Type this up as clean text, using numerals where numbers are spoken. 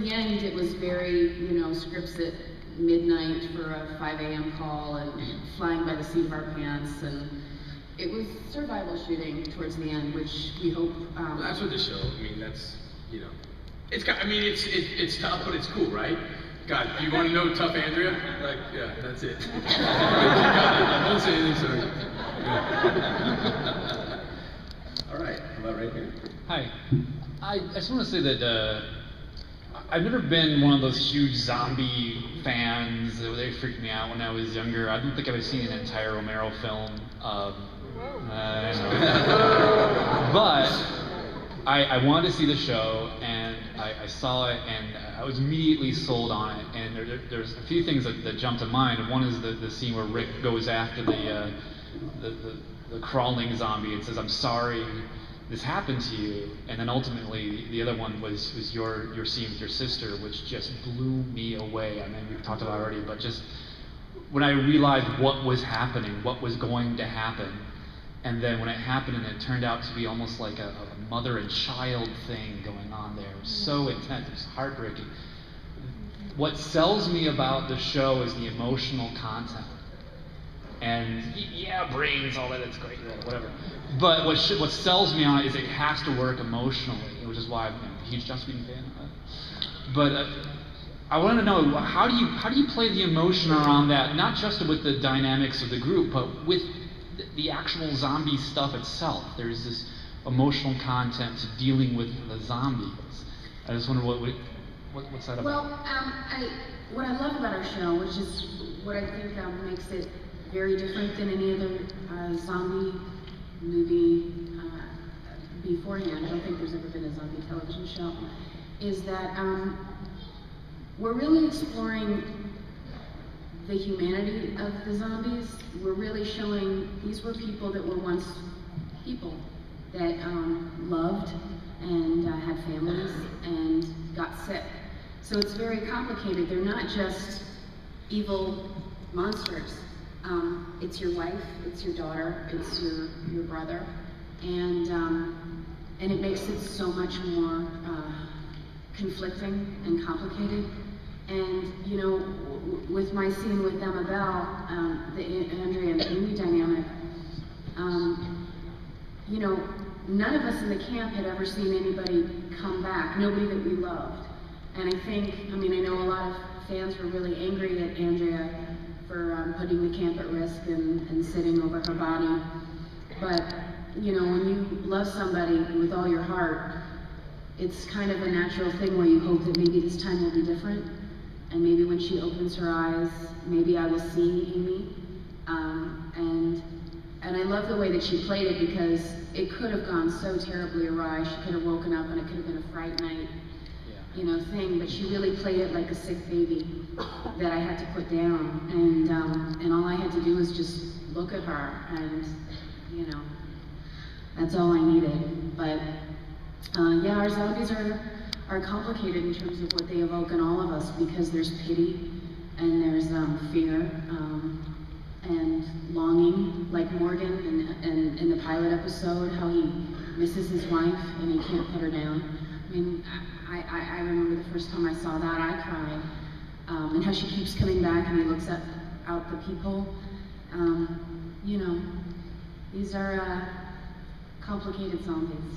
the end, it was very, scripts at midnight for a 5 a.m. call and flying by the seat of our pants, and it was survival shooting towards the end, which we hope. Well, that's what the show. I mean, that's it's got. I mean, it's tough, but it's cool, right? God, you want to know tough Andrea? Like, yeah, that's it. Don't say anything, sorry. All right, how about right here? Hi. I just want to say that I've never been one of those huge zombie fans. They freaked me out when I was younger. I don't think I've seen an entire Romero film. But I wanted to see the show, and I saw it, and I was immediately sold on it. And there's a few things that jump to mind. One is the scene where Rick goes after the crawling zombie and says, "I'm sorry this happened to you." And then ultimately, the other one was your scene with your sister, which just blew me away. I mean, we've talked about it already, but just when I realized what was happening, what was going to happen, and then when it happened and it turned out to be almost like a mother and child thing going on there. It was so intense, it was heartbreaking. What sells me about the show is the emotional content. And yeah, brains, all that, that's great, whatever. But what sells me on it is it has to work emotionally, which is why I'm a huge Joss Whedon fan. But I want to know, how do you play the emotion around that, not just with the dynamics of the group, but with the actual zombie stuff itself? There's this emotional content to dealing with the zombies. I just wonder what's that about? Well, what I love about our show, which is what I think makes it very different than any other zombie movie beforehand. I don't think there's ever been a zombie television show. Is that we're really exploring the humanity of the zombies. We're really showing these were people that were once people that loved and had families and got sick. So it's very complicated. They're not just evil monsters. It's your wife, it's your daughter, it's your brother, and it makes it so much more conflicting and complicated. And with my scene with Emma Bell, the Andrea and Amy dynamic, none of us in the camp had ever seen anybody come back, nobody that we loved. And I know a lot of fans were really angry at Andrea for putting the camp at risk and sitting over her body. But, when you love somebody with all your heart, it's kind of a natural thing where you hope that maybe this time will be different. And maybe when she opens her eyes, maybe I will see Amy. And I love the way that she played it, because it could have gone so terribly awry. She could have woken up and it could have been a fright night, thing. But she really played it like a sick baby that I had to put down. And all I had to do was just look at her, and that's all I needed. But yeah, our zombies are complicated in terms of what they evoke in all of us, because there's pity and there's fear and longing, like Morgan in the pilot episode, how he misses his wife and he can't put her down. I mean, I remember the first time I saw that, I cried. And how she keeps coming back and he looks out the peephole. These are complicated zombies.